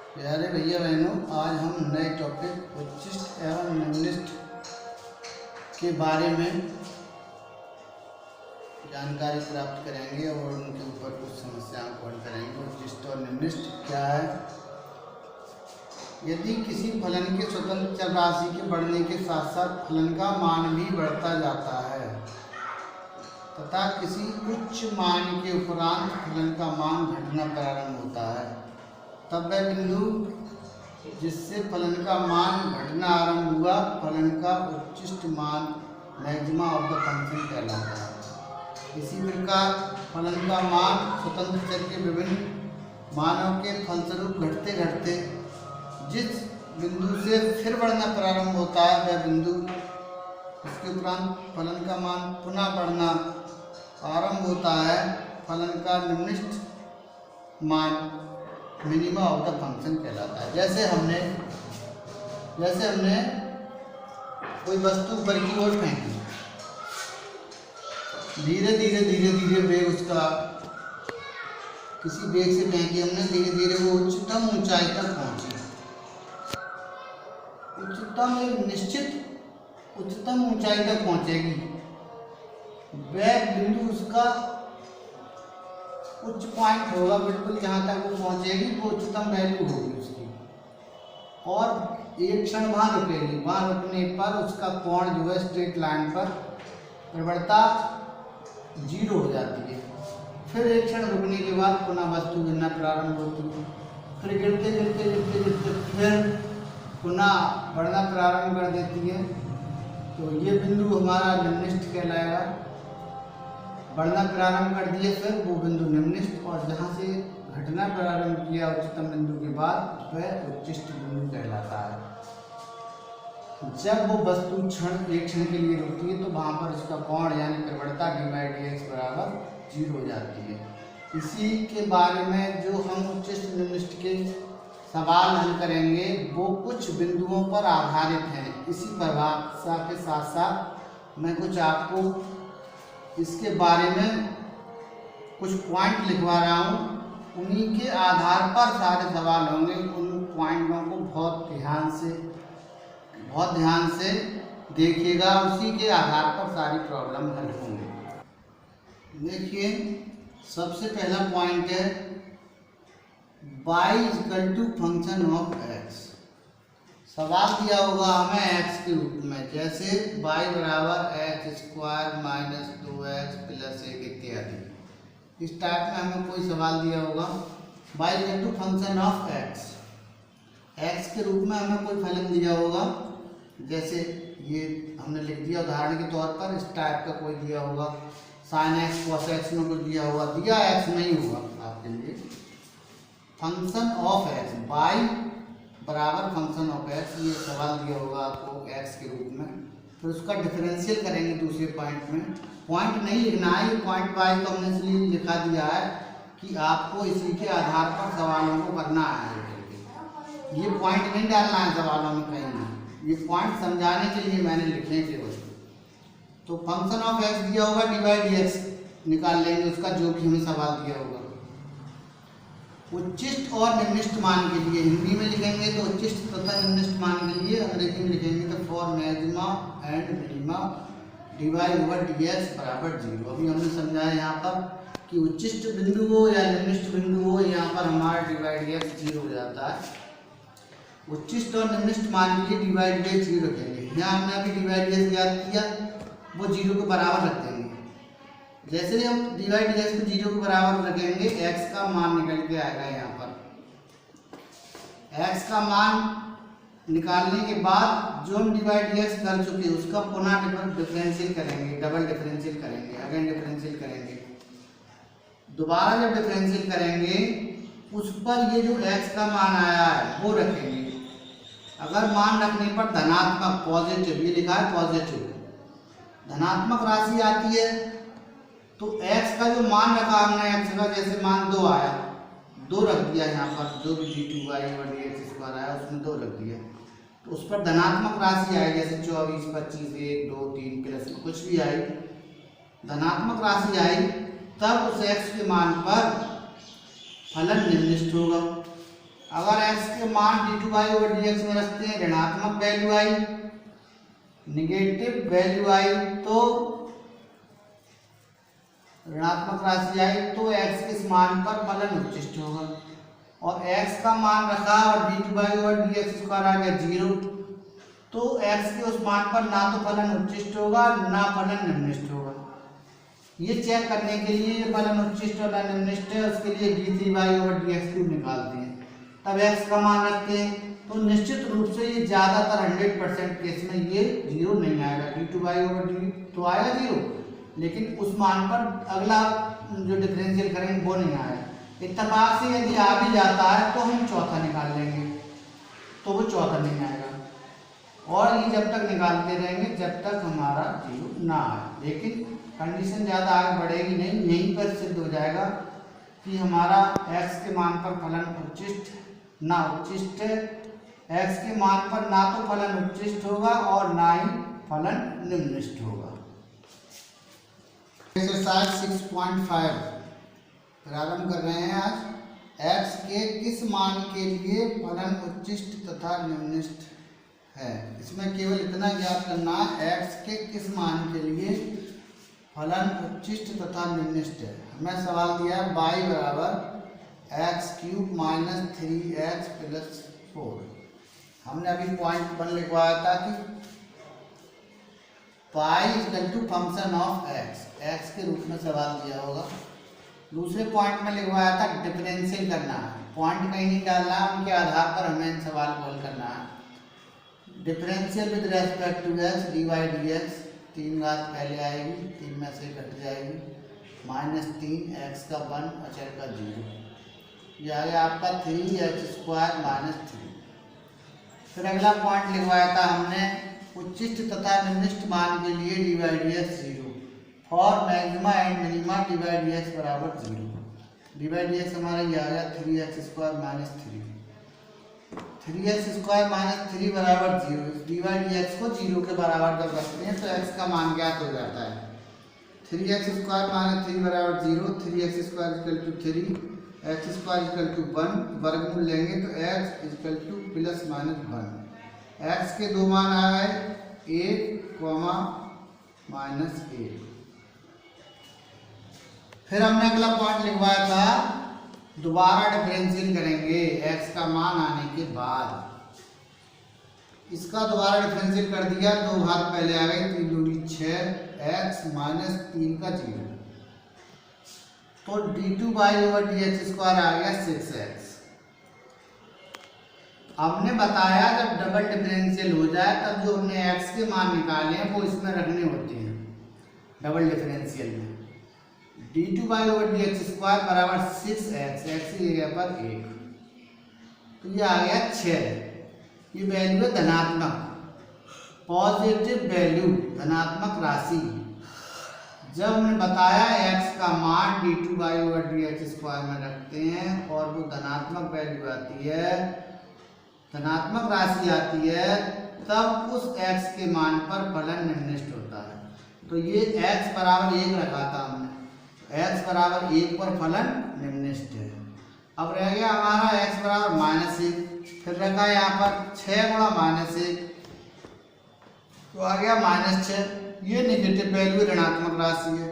प्यारे भैया बहनों, आज हम नए टॉपिक उच्चिष्ट एवं निम्निष्ट के बारे में जानकारी प्राप्त करेंगे और उनके ऊपर कुछ समस्याओं को हल करेंगे। उच्चिष्ट और निम्निष्ट क्या है? यदि किसी फलन के स्वतंत्र चर राशि के बढ़ने के साथ साथ फलन का मान भी बढ़ता जाता है तथा किसी उच्च मान के उपरांत फलन का मान घटना प्रारंभ होता है, तब वह बिंदु जिससे फलन का मान घटना आरंभ हुआ फलन का उच्चिष्ट मान मैक्सिमा ऑफ द फंक्शन कहलाता है। इसी प्रकार फलन का मान स्वतंत्र चर के विभिन्न मानों के फलस्वरूप घटते घटते जिस बिंदु से फिर बढ़ना प्रारंभ होता है वह बिंदु इसके उपरांत फलन का मान पुनः बढ़ना आरंभ होता है, फलन का निम्निष्ट मान मिनिमा ऑफ द फंक्शन कहलाता है। जैसे हमने कोई वस्तु ऊपर की ओर फेंकी, धीरे धीरे वेग उसका किसी वेग से फेंकी हमने, धीरे धीरे वो उच्चतम ऊंचाई तक पहुंची। एक निश्चित उच्चतम ऊंचाई तक पहुंचेगी, वह बिंदु उसका उच्च पॉइंट होगा, बिल्कुल जहाँ तक वो पहुँचेगी वो उच्चतम वैल्यू होगी उसकी, और एक क्षण वहाँ रुकेगी। वहाँ रुकने पर उसका कोण जो है स्ट्रेट लाइन पर प्रवणता 0 हो जाती है। फिर एक क्षण रुकने के बाद पुनः वस्तु गिरना प्रारंभ होती है, फिर गिरते फिर पुनः बढ़ना प्रारंभ कर देती है। तो ये बिंदु हमारा निम्निष्ट कहलाएगा। बढ़ना प्रारंभ कर दिए फिर वो बिंदु निम्निष्ट, और जहाँ से घटना प्रारंभ किया उच्चतम बिंदु के बाद वह उच्चिष्ट बिंदु कहलाता है। जब वो वस्तु एक क्षण के लिए रुकती है तो वहाँ पर उसका कोण यानी प्रवणता d/dx बराबर 0 हो जाती है। इसी के बारे में जो हम उच्चिष्ट निम्निष्ट के सवाल हल करेंगे वो कुछ बिंदुओं पर आधारित हैं। इसी परिभाषा के साथ साथ मैं कुछ आपको इसके बारे में कुछ पॉइंट लिखवा रहा हूँ, उन्हीं के आधार पर सारे सवाल होंगे। उन पॉइंटों को बहुत ध्यान से देखिएगा, उसी के आधार पर सारी प्रॉब्लम हल होंगे। देखिए, सबसे पहला पॉइंट है y = फंक्शन ऑफ x। सवाल दिया होगा हमें x के रूप में, जैसे y बराबर x² - 2x + 1 इत्यादि। इस टाइप में हमें कोई सवाल दिया होगा y = फंक्शन ऑफ x के रूप में हमें कोई फलन दिया होगा, जैसे ये हमने लिख दिया उदाहरण के तौर पर। इस टाइप का कोई दिया होगा sin x cos x में कुछ दिया होगा, दिया x नहीं होगा आपके लिए। फंक्शन ऑफ x y बराबर फंक्शन ऑफ x, ये सवाल दिया होगा आपको x के रूप में। फिर उसका डिफरेंशियल करेंगे दूसरे पॉइंट में। पॉइंट नहीं लिखना है, ये पॉइंट वाइज तो हमने इसलिए लिखा दिया है कि आपको इसी के आधार पर सवालों को करना है। ये पॉइंट नहीं डालना है सवालों में कहीं भी, ये पॉइंट समझाने के लिए मैंने लिखे केवल। तो फंक्शन ऑफ x दिया होगा d/dx निकाल लेंगे उसका, जो भी हमें सवाल दिया होगा। उच्चिष्ट और निम्निष्ट मान के लिए हिंदी में लिखेंगे तो उच्चिष्ट तथा निम्निष्ट मान के लिए अंग्रेजी में लिखेंगे तो for maxima and minima dy/dx बराबर 0। अभी हमने समझाया यहाँ पर कि उच्चिष्ट बिंदु हो या निम्निष्ट बिंदु हो, यहाँ पर हमारा dy/dx 0 हो जाता है। उच्चिष्ट और निम्निष्ट मान के लिए dy/dx 0 रखेंगे। यहाँ हमने अभी dy/dx याद किया, वो 0 के बराबर रख देंगे। जैसे ही हम dy/dx को 0 के बराबर रखेंगे x का मान निकल के आएगा। यहाँ पर x का मान निकालने के बाद जो हम dy/dx कर चुके उसका पुनः डिफरेंशियल करेंगे, डबल डिफरेंशियल करेंगे, अगेन डिफरेंशियल करेंगे। दोबारा जब डिफरेंशियल करेंगे उस पर ये जो x का मान आया है वो रखेंगे। अगर मान रखने पर धनात्मक पॉजिटिव, ये लिखा है पॉजिटिव, धनात्मक राशि आती है तो x का जो मान रखा हमने, x का जैसे मान 2 आया, 2 रख दिया यहाँ पर, जो भी d2y/dx² आया उसमें 2 रख दिया। तो उस पर धनात्मक राशि आई, जैसे 24, 25, 1, 2, 3 प्लस कुछ भी आई, धनात्मक राशि आई, तब उस x के मान पर फलन निम्निष्ट होगा। अगर x के मान d2/dx में रखते हैं, ऋणात्मक वैल्यू आई, निगेटिव वैल्यू आई, तो ऋणात्मक राशि आई, तो x के इस मान पर फलन उच्चिष्ट होगा। और x का मान रखा और d2/dx आ गया 0, तो x के उस मान पर ना तो फलन उच्चिष्ट होगा ना फलन निम्निष्ट होगा। ये चेक करने के लिए फलन उच्चिष्ट और निम्निष्ट है, उसके लिए d3/dx निकालते हैं, तब x का मान रखते हैं, तो निश्चित रूप से ये ज्यादातर 100% केस में ये 0 नहीं आएगा। d2/dx तो आएगा 0, लेकिन उस मान पर अगला जो डिफरेंशियल करेंगे वो नहीं आएगा। इत्तेफाक से यदि आ भी जाता है तो हम चौथा निकाल लेंगे, तो वो चौथा नहीं आएगा। और ये जब तक निकालते रहेंगे जब तक हमारा 0 ना आए, लेकिन कंडीशन ज़्यादा आगे बढ़ेगी नहीं, यहीं पर सिद्ध हो जाएगा कि हमारा x के मान पर फलन उच्चिष्ट ना उच्चिष्ट है। x के मान पर ना तो फलन उच्चिष्ट होगा और ना ही फलन निम्निष्ट होगा। एक्सरसाइज 6.5 प्रारंभ कर रहे हैं आज। x के किस मान के लिए फलन उच्चिष्ट तथा निम्निष्ट है। इसमें केवल इतना ज्ञात करना है, x के किस मान के लिए फलन उच्चिष्ट तथा निम्निष्ट है। हमें सवाल दिया है y बराबर x³ - 3x + 4। हमने अभी पॉइंट 1 लिखवाया था कि y फंक्शन ऑफ x के रूप में सवाल दिया होगा। दूसरे पॉइंट में लिखवाया था डिफरेंशियल करना है, पॉइंट कहीं नहीं डालना है, उनके आधार पर हमें इन सवाल को हल करना है। Differential with respect to x dy/dx, 3 घात पहले आएगी, 3 में से कट जाएगी, -3 x का 1 अचर का 0, यह आ गया आपका 3x² - 3। फिर अगला पॉइंट लिखवाया था हमने उच्चिष्ट तथा निम्निष्ट मान के लिए dy/dx 0, for maxima and minima dy/dx बराबर 0। dy/dx हमारा यह आ गया 3x² - 3, 3x² - 3 बराबर 0। dy/dx को 0 के बराबर जब रखते हैं तो x का मान ज्ञात हो जाता है। 3x² - 3 बराबर 0, 3x² = 3, x² = 1, वर्गमूल लेंगे तो x ± 1। x के दो मान आ गए 1, -1। फिर हमने अगला पॉइंट लिखवाया था, दोबारा डिफरेंशियल करेंगे x का मान आने के बाद। इसका दोबारा डिफरेंशियल कर दिया, 2 घात पहले आ गई, 3 दूनी 6, x - 3 का 0, तो d2/dx² आ गया 6x। हमने बताया जब डबल डिफरेंशियल हो जाए तब जो हमने x के मान निकाले हैं वो इसमें रखने होते हैं डबल डिफरेंशियल में। d2/dx² बराबर 6x, x की जगह पर 1, तो ये आ गया 6। ये वैल्यू है धनात्मक, पॉजिटिव वैल्यू, धनात्मक राशि। जब हमने बताया x का मान d2/dx² में रखते हैं और वो धनात्मक वैल्यू आती है, धनात्मक राशि आती है, तब उस x के मान पर फलन निम्निष्ट होता है। तो ये x बराबर 1 रखा था हमने, x बराबर 1 पर फलन निम्निष्ट है। अब रह गया हमारा x बराबर -1, फिर रखा यहाँ पर 6 गुणा -1, तो आ गया -6। ये नेगेटिव वैल्यू ऋणात्मक राशि है,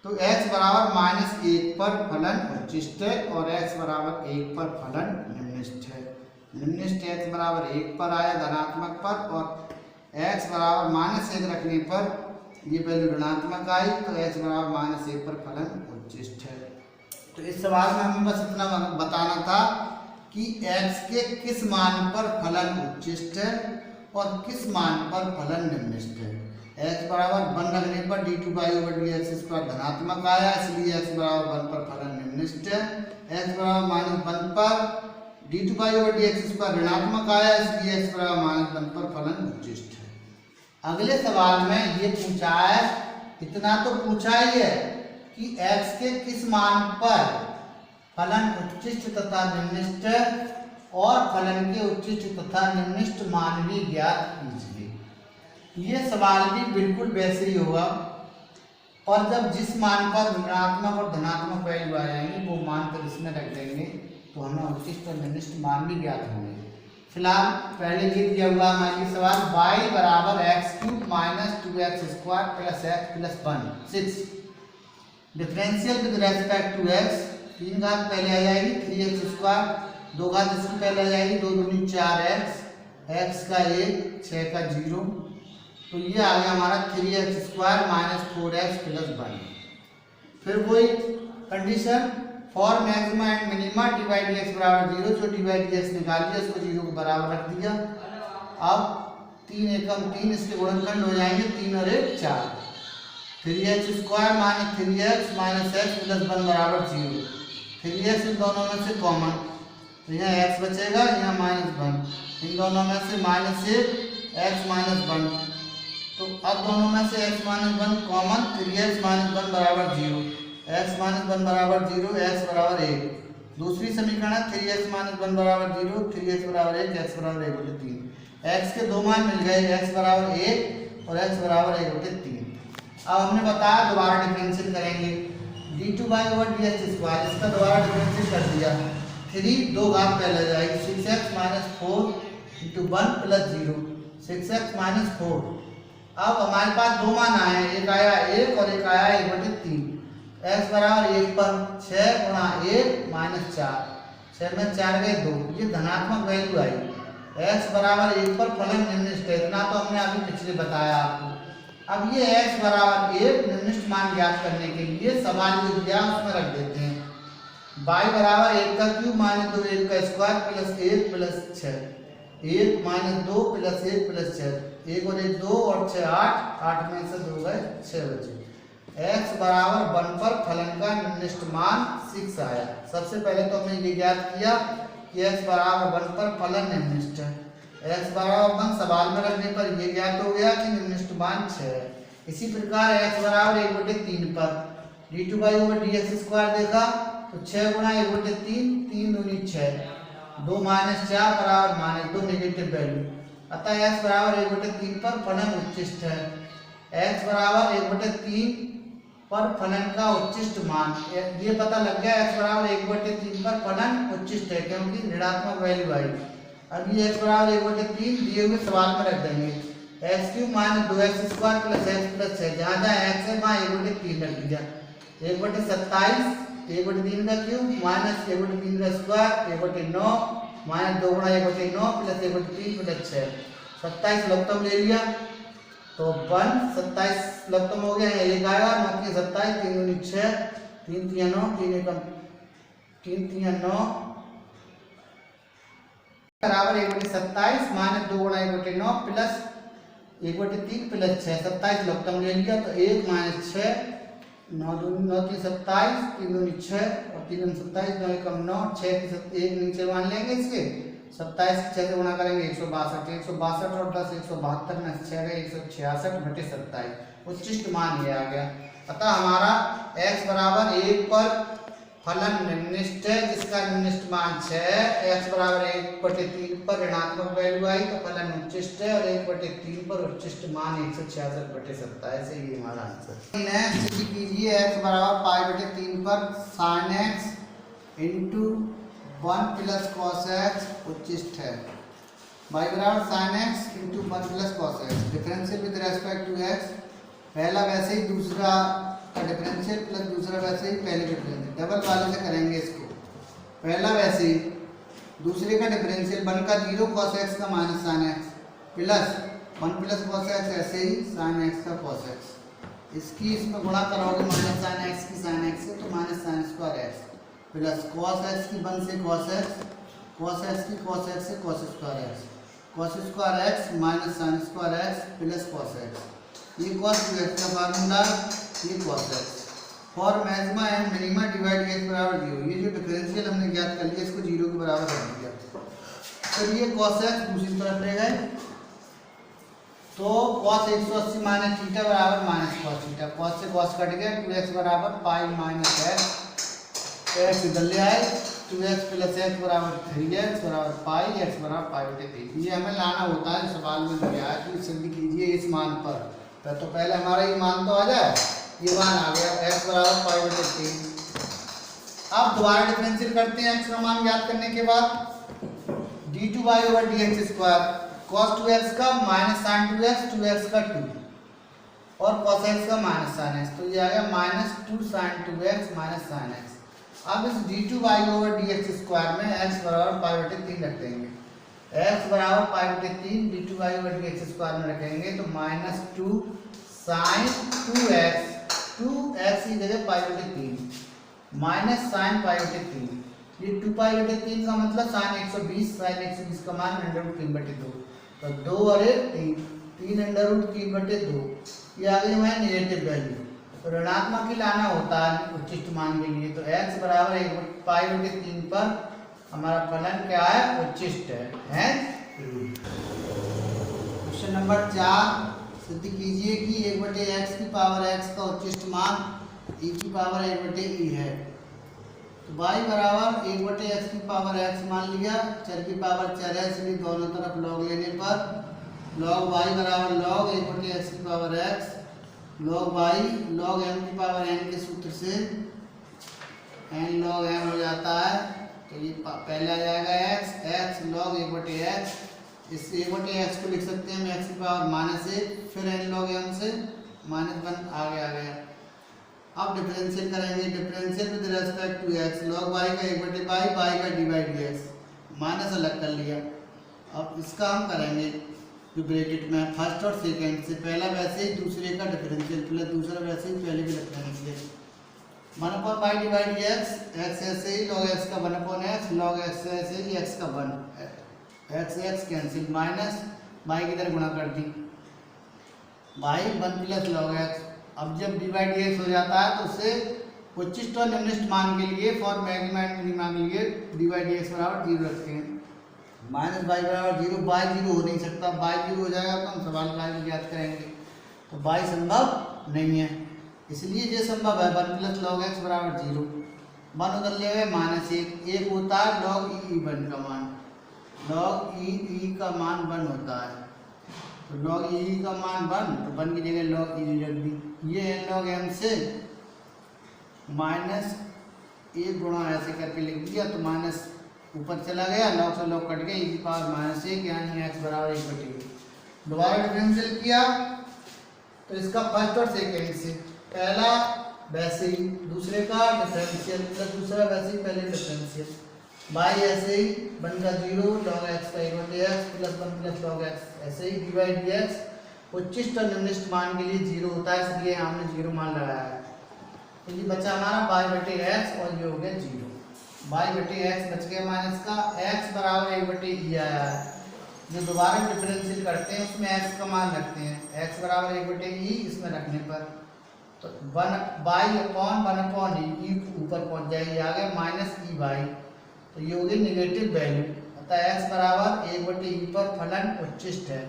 तो x बराबर -1 पर फलन उच्चिष्ट है और x बराबर 1 पर फलन निम्निष्ट है। निम्निष्ट x बराबर 1 पर आया धनात्मक पर, और x बराबर -1 रखने पर ये वैल्यू ऋणात्मक आई, तो x बराबर -1 पर फलन उच्चिष्ट है। तो इस सवाल में हमें बस इतना बताना था कि x के किस मान पर फलन उच्चिष्ट है और किस मान पर फलन निम्निष्ट है। x बराबर 1 रखने पर d2/dx² धनात्मक आया, इसलिए x बराबर 1 पर फलन निम्निष्ट है। x बराबर -1 पर d2/dx² ऋणात्मक आया, इसलिए x बराबर -1 पर फलन उच्चिष्ट है। अगले सवाल में ये पूछा है, इतना तो पूछा ही है कि x के किस मान पर फलन उच्चिष्ट तथा निम्निष्ट है और फलन के उच्चिष्ट तथा निम्निष्ट मान भी ज्ञात कीजिए। ये सवाल भी बिल्कुल वैसे ही होगा, और जब जिस मान पर ऋणात्मक और धनात्मक वैल्यू आ जाएंगे वो मान कर इसमें रख देंगे तो हमें उच्चिष्ट और निम्निष्ट मान भी ज्ञात होंगे। फिलहाल पहले ये दिया हुआ हमारे लिए सवाल y बराबर x³ minus 2x² plus x plus 1 6 differential with respect to x 3 घात पहले आ जाएगी 3x², 2 घात इसकी पहले आ जाएगी 2 दूनी 4x, x का 1 6 का 0, तो ये आ गया हमारा 3x² माइनस 4x प्लस 1। फिर वही condition for maxima and minima divide x बराबर 0, जो डिवाइड x निकाल दिया उसको 0 के बराबर रख दिया। अब 3 एकम 3 इसके गुणनखंड हो जाएंगे 3 और 1 4, 3x² minus 3x minus x plus 1 बराबर 0, 3x इन दोनों में से कॉमन, तो यहाँ x बचेगा, यहाँ -1, इन दोनों में से -1 x माइनस 1, तो अब दोनों में से x minus 1 common, 3x minus 1 बराबर 0, x माइनस 1 बराबर 0, x बराबर 1। दूसरी समीकरण है 3x माइनस 1 बराबर 0, 3x बराबर 1, x बराबर 1/3। x के दो मान मिल गए, x बराबर 1 और x बराबर 1/3। अब हमने बताया दोबारा डिफरेंशियल करेंगे, d2/dx², इसका दोबारा डिफरेंशियल कर दिया, 3 2 घात पहले जाएगी 6x minus 4 into 1 plus 0, 6x minus 4। अब हमारे पास दो मान आए हैं, एक आया 1 और एक आया 1/3। x बराबर 1 पर 6 गुणा 1 माइनस 4, 6 में 4 गए 2, ये धनात्मक वैल्यू आई। x बराबर 1 पर फलन निम्नलिखित है, इतना तो हमने अभी पिछले बताया आपको। अब ये x बराबर 1 निम्नलिखित मान ज्ञात करने के लिए सवाल जो दिया उसमें रख देते हैं, y बराबर 1 का क्यूब माइनस 2 1 का square plus 1 plus 6, 1 minus 2 plus 1 plus 6, 1 और 1 2 और 6 8, 8 में से 2 गए 6 बचे। x बराबर 1 पर फलन का निम्नलिखित मान 6 आया। सबसे पहले तो हमने ये ज्ञात किया कि x बराबर 1 पर फलन निम्नलिखित है, x बराबर 1 सवाल में रखने पर ये ज्ञात हो गया कि निम्नलिखित मान 6 है। इसी प्रकार x बराबर 1/3 पर d2/dx² देखा तो 6 गुणा 1/3, 3 दूनी 6, 2 माइनस 4 बराबर -2 नेगेटिव वैल्यू, अतः x बराबर 1/3 पर फलन उच्चिष्ट है। x बराबर 1/3 पर फलन का उच्चिष्ट मान, ये पता लग गया x बराबर 1/3 पर फलन उच्चिष्ट है क्योंकि ऋणात्मक वैल्यू आई। अब ये x बराबर 1/3 दिए हुए सवाल में रख देंगे, x³ minus 2x² plus x plus 6, जहाँ जहाँ x है वहाँ 1/3 रख दिया, 1/27, 1/3 का क्यूब माइनस 1/3 का स्क्वायर 1/9 माइनस 2 गुणा 1/9 प्लस 1/3 प्लस 6, 27 लघुत्तम ले लिया तो 1 27 लघुत्तम हो गया, एक आएगा 9 की 27, 3 दूनी 6, 3 3 9, 3 एकम 3 3 9 बराबर 1/27 माइनस 2 गुणा 1/9 प्लस 1/3 प्लस 6, 27 लघुत्तम ले लिया तो 1 माइनस 6, 9 दूनी 9 3 27, 3 दूनी 6 और 3 27, 9 एकम 9, 6 की 1 नीचे मान लेंगे इसके, 27 6 से गुणा करेंगे 162, 162 और 10 172 में 6 गए 166/27, उच्चिष्ट मान ये आ गया। अतः हमारा x बराबर 1 पर फलन निम्नलिखित है जिसका निम्नलिखित मान 6 है। x बराबर 1/3 पर ऋणात्मक वैल्यू आई तो फलन उच्चिष्ट है, और 1/3 पर उच्चिष्ट मान 166/27 है, ये हमारा आंसर। नेक्स्ट कीजिए x बराबर π/3 पर sin x into 1 plus cos x उच्चिष्ट है। y बराबर sin x into 1 plus cos x, differential with respect to x, पहला वैसे ही दूसरा का डिफरेंशियल प्लस दूसरा वैसे ही पहले डिफरेंशियल, डबल वाले से करेंगे इसको, पहला वैसे ही दूसरे का डिफरेंशियल 1 का 0 cos x का minus sin x plus 1 plus cos x ऐसे ही sin x का cos x, इसकी इसमें गुणा करोगे माइनस sin x की sin x से तो minus sin square x plus cos x की 1 से cos x, cos x की cos x से cos square x, cos square x minus sin square x plus cos x, ये cos x का formula, ये cos x। For maxima and minima divide x बराबर 0, ये जो डिफरेंशियल हमने ज्ञात कर लिया इसको 0 के बराबर रख दिया, तो ये cos x दूसरी तरफ ले गए तो cos 180 माइनस थीटा बराबर माइनस cos थीटा, cos से cos कट गया, 2x बराबर पाई माइनस x इधर ले आए, 2x प्लस x बराबर 3x बराबर पाई, x बराबर π/3। ये हमें लाना होता है सवाल में दिया है कि सिद्ध कीजिए इस मान पर, तो पहले हमारा ये मान तो आ जाए, ये मान आ गया x बराबर π/3, अब दोबारा डिफरेंशियल करते हैं x का मान ज्ञात करने के बाद d2y over dx square cos 2x का माइनस sin 2x 2x का 2 और cos x का माइनस sin x, तो ये आ गया minus 2 sin 2x minus sin x। अब इस d2y ओवर dx स्क्वायर में x बराबर पाई बटे 3 रख देंगे, x बराबर पाई बटे 3 d2y ओवर dx स्क्वायर में रखेंगे तो माइनस 2 sin 2x की जगह पाई बटे 3 माइनस साइन पाई बटे 3, ये 2 पाई बटे 3 का मतलब साइन 120, साइन 120 का मान अंडर रूट 3 बटे 2, तो 2 और 1 3, 3 अंडर रूट 3 बटे 2, ये आ गई हमारी नेगेटिव वैल्यू। तो ऋणात्मक ही लाना होता है उच्चिष्ट मान के लिए, तो x बराबर 1 पाई बटे 3 पर हमारा फलन क्या है, उच्चिष्ट है। क्वेश्चन नंबर 4 सिद्ध कीजिए कि 1 बटे x की पावर x का उच्चिष्ट मान e की पावर 1 बटे e है। तो y बराबर 1 बटे x की पावर x मान लिया, चर की पावर चर है इसलिए दोनों तरफ log लेने पर log y बराबर log 1 बटे x की power x log y log m की पावर n के सूत्र से n log m हो जाता है, तो ये पहले आ जाएगा x log 1 बटे x, इस 1 बटे x को लिख सकते हैं हम x की पावर माइनस 1, फिर n log m से माइनस 1 आगे आ गया। अब डिफरेंशियल करेंगे, differential with respect to x log y का 1 बटे y का dy dx माइनस अलग कर लिया। अब इसका हम करेंगे जो ब्रैकेट में फर्स्ट और सेकंड से, पहला वैसे ही दूसरे का डिफरेंशियल, प्लस दूसरा वैसे ही पहले भी differential 1 upon y dy dx, x ऐसे ही log x का 1 अपॉन x log x ऐसे ही x का 1, x कैंसिल माइनस y की तरह गुणा कर दी y 1 प्लस log x। अब जब dy dx हो जाता है तो उसे उच्चिष्ट और निम्निष्ट मान के लिए फॉर मैक्सिमा एंड मिनिमा के लिए dy dx बराबर 0 रखते हैं, माइनस y बराबर 0, y 0 हो नहीं सकता, y 0 हो जाएगा तो हम सवाल का ज्ञात करेंगे, तो y संभव नहीं है, इसलिए ये संभव है 1 प्लस log x बराबर 0, 1 उधर ले गए माइनस 1 होता है log e 1 का मान, log e का मान 1 होता है, तो log e का मान 1, तो 1 की जगह log e रख दी, ये n log m से माइनस 1 गुणा ऐसे करके लिख दिया, तो माइनस ऊपर चला गया, log से log कट गया, e की पावर माइनस 1 यानी x बराबर 1 बटे 1। दोबारा डिफरेंशियल किया तो इसका फर्स्ट और सेकेंड से, पहला वैसे ही दूसरे का डिफरेंशियल प्लस दूसरा वैसे ही पहले डिफरेंशियल, y ऐसे ही 1 का 0 log x का 1 बटे x plus 1 plus log x, ऐसे ही dy dx उच्चिष्ट और निम्निष्ट मान के लिए 0 होता है इसलिए हमने 0 मान लगाया है, तो ये बचा हमारा y बटे x और ये हो गया 0, y बटे x बच गया माइनस का, x बराबर 1 बटे e आया है, जो दोबारा डिफरेंशियल करते हैं उसमें x का मान रखते हैं, x बराबर 1 बटे e इसमें रखने पर तो 1 अपॉन e ऊपर पहुंच जाएगी, आ गया माइनस e y, तो ये होगी नेगेटिव वैल्यू, अतः x बराबर 1 बटे e पर फलन उच्चिष्ट है।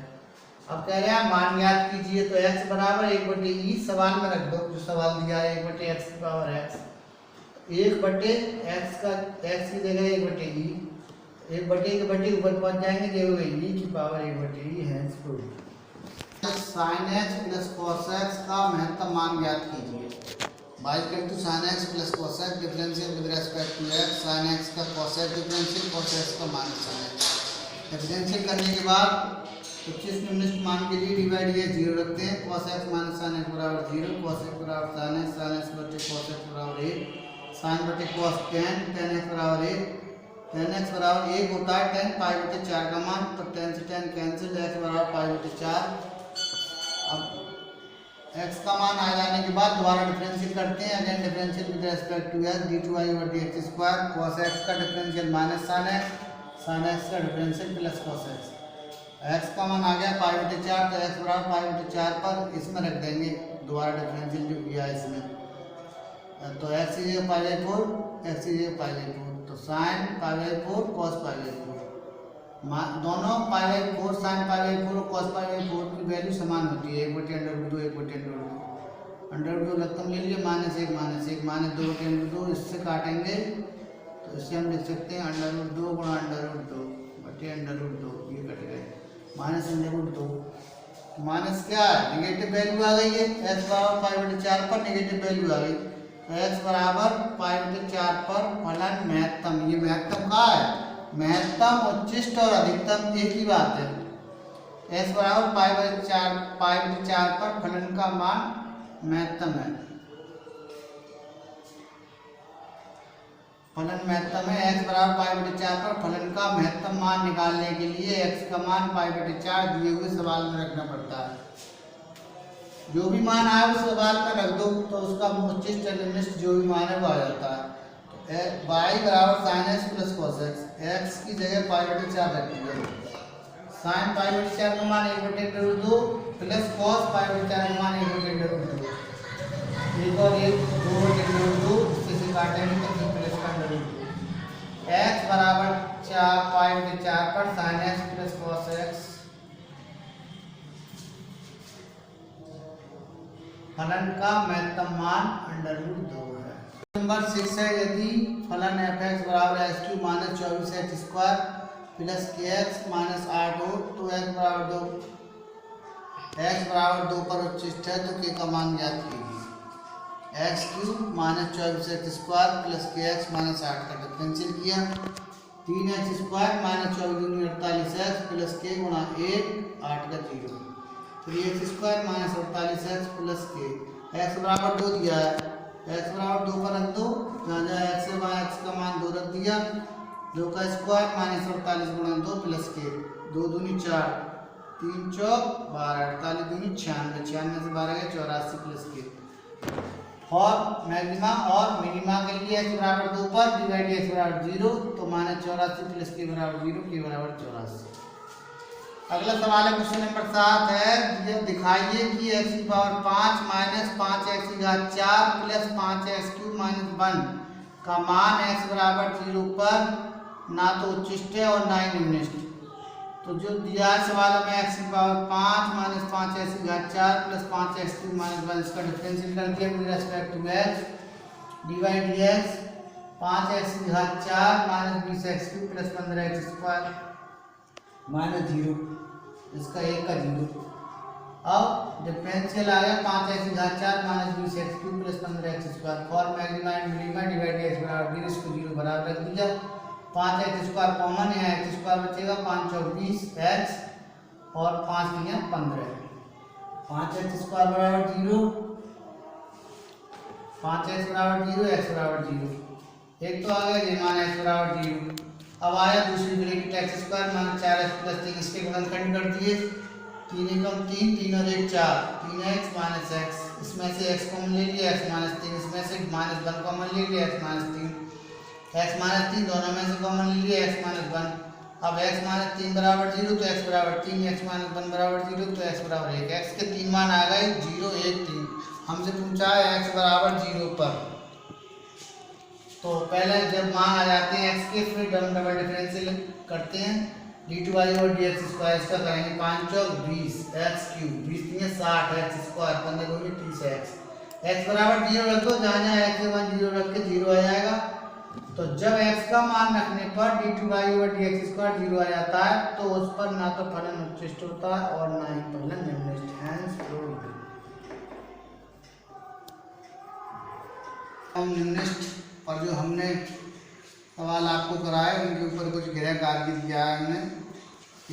अब कह रहे हैं मान ज्ञात कीजिए, तो x बराबर 1 बटे e सवाल में रख दो, जो सवाल दिया है 1 बटे x की पावर x, 1 बटे x का x की जगह 1 बटे e, 1 बटे के बटे ऊपर पहुंच जाएंगे, देखोगे e की पावर 1 बटे e है prove. sin x plus cos x का महत्तम मान ज्ञात कीजिए, y equal to sin x plus cos x differential with respect to x, sin x का cos x differential, cos x का माइनस sin x, डिफरेंशियल करने के बाद उच्चिष्ट निम्निष्ट मान के लिए dy dx 0 रखते हैं, cos x minus sin x बराबर 0, cos x बराबर sin x बटे cos x बराबर 1, sin बटे cos tan x बराबर 1, tan x बराबर 1 होता है tan पाई बटे 4 का मान, तो tan से tan कैंसिल, x बराबर पाई बटे 4। अब x का मान आ जाने के बाद दोबारा डिफरेंशियल करते हैं, again differential with respect to x d2y over dx square, cos x का डिफरेंशियल माइनस sin x का differential plus cos x, x का मान आ गया पाई बटे 4, तो x बराबर पाई बटे 4 पर इसमें रख देंगे दोबारा डिफरेंशियल जो किया है इसमें, तो x की जगह पाई बाई 4, x की जगह पाई बाई 4, तो sine pi by 4 cos pi by 4, दोनों pi by 4 sine pi by 4 और cos पाई बाई 4 की वैल्यू समान होती है, 1 बटे अंडर रूट 2 1 बटे अंडर रूट 2 लघुत्तम ले लिए माइनस 1 माइनस 2 बटे अंडर 2, इससे काटेंगे तो इससे हम लिख सकते हैं अंडर रूट 2 गुणा अंडर रूट 2 बटे अंडर रूट 2, ये कट गए माइनस अंडर रूट 2, माइनस क्या है नेगेटिव वैल्यू आ गई है, x बराबर पाई बटे 4 पर नेगेटिव वैल्यू आ गई, तो x बराबर π/4 पर फलन महत्तम, ये महत्तम कहाँ है, महत्तम, उच्चिष्ट और अधिकतम एक ही बात है। x बराबर π/4 पर फलन का मान महत्तम है, फलन महत्तम है। x बराबर π/4 पर फलन का महत्तम मान निकालने के लिए x का मान π/4 दिए हुए सवाल में रखना पड़ता है। जो भी मान आए उस सवाल में रख दो तो उसका उच्चिष्ट निम्निष्ट जो भी मान है वो आ जाता है। तो y बराबर sin x plus cos x, x की जगह π/4 रख दिया, sin π/4 का मान 1/√2 प्लस cos π/4 का मान 1/√2, एक और एक 2/√2 से काटेंगे तो प्लस का √2। x बराबर 4 π/4 पर sin x plus cos x फलन का महत्तम मान √2 है। नंबर 6 है, यदि फलन f(x) बराबर h³ minus 24h² plus kx minus 8 हो तो x बराबर 2 पर उच्चिष्ट है तो k का मान ज्ञात कीजिए। x³ minus 24h² plus kx minus 8 का डिफरेंशियल किया, 3h² minus 24 48h plus k गुणा 1 8 का 0, 3h² minus 48h plus k, x बराबर 2 दिया है, x बराबर 2 पर रख दो, जहाँ जहाँ x है वहाँ x का मान 2 रख दिया, 2 का स्क्वायर माइनस 48 गुणा 2 प्लस k, 2 दूनी 4, 3 चौक 12, 48 दूनी 96, 96 से 12 गया 84 प्लस k। और मैक्सिमा और मिनिमा के लिए x बराबर 2 पर डिवाइड x बराबर 0 तो माइनस 84 प्लस k बराबर 0, k बराबर 84। अगला सवाल है क्वेश्चन नंबर 7 है, ये दिखाइए कि x⁵ minus 5x⁴ plus 5x³ minus 1 का मान x बराबर 0 पर ना तो उच्चिष्ट है और ना ही निम्निष्ट। तो जो दिया है सवाल में x⁵ minus 5x⁴ plus 5x³ minus 1 इसका डिफरेंशियल कर दिया with respect to x, divide dx 5x⁴ minus 20x³ plus 15x² minus 0, इसका 1 का 0। अब डिफरेंशियल आ गया 5x⁴ minus 20x³ plus 15x², for maxima and minima divide x बराबर 0, इसको 0 बराबर रख दिया, 5x² कॉमन है, x² बचेगा 5 × 20 x और 5 × 15, 5x² बराबर 0, 5x बराबर 0, x बराबर 0, एक तो आ गया मान x बराबर 0। अब आया दूसरी bracket x² minus 4x plus 3, इसके गुणनखंड कर दिए, 3 × 3 3 और 1 4, 3x माइनस x, इसमें से x कॉमन ले लिया, x माइनस 3, इसमें से माइनस 1 कॉमन ले लिया, x माइनस 3 दोनों में से कॉमन ले लिया, x माइनस 1। अब x माइनस 3 बराबर 0 तो x बराबर 3, x माइनस 1 बराबर 0 तो x बराबर 1, x के 3 मान आ गए 0 1 3। हमसे पूछा है x बराबर 0 पर, तो पहले जब मान आ जाते हैं x के फिर डबल डिफरेंशियल करते हैं, d2y/dx² इसका करेंगे 5 चौक 20 x³ 20 3 60 x² 15 दूनी 30x, x बराबर 0 रख दो, जहाँ जहाँ x के मान 0 रख के 0 आ जाएगा। तो जब x का मान रखने पर d2y/dx² 0 आ जाता है तो उस पर ना तो फलन उच्चिष्ट होता है और ना ही फलन निम्निष्ट। Hence proved. निम्निष्ट और जो हमने सवाल आपको कराए उनके ऊपर कुछ गृह कार्य दिया है हमने।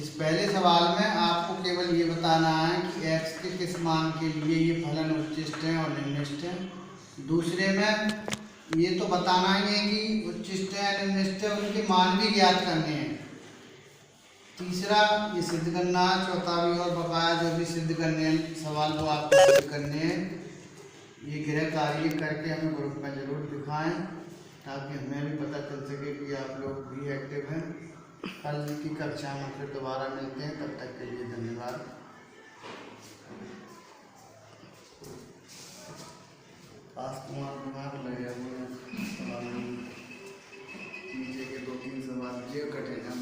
इस पहले सवाल में आपको केवल ये बताना है कि x के किस मान के लिए ये फलन उच्चिष्ट हैं और निम्निष्ट हैं। दूसरे में ये तो बताना ही है कि उच्चिष्ट है निम्निष्ट है, उनके मान भी ज्ञात करने हैं। तीसरा ये सिद्ध करना है, चौथा भी और बकाया जो भी सिद्ध करने हैं सवाल वो आपको सिद्ध करने हैं। ये गृह कार्य करके हमें ग्रुप में जरूर दिखाएं ताकि हमें भी पता चल सके कि आप लोग भी एक्टिव हैं। कल की कक्षा में फिर दोबारा मिलते हैं, तब तक के लिए धन्यवाद। दिमाग लगे हुए हैं, नीचे के 2-3 सवाल जो कठिन है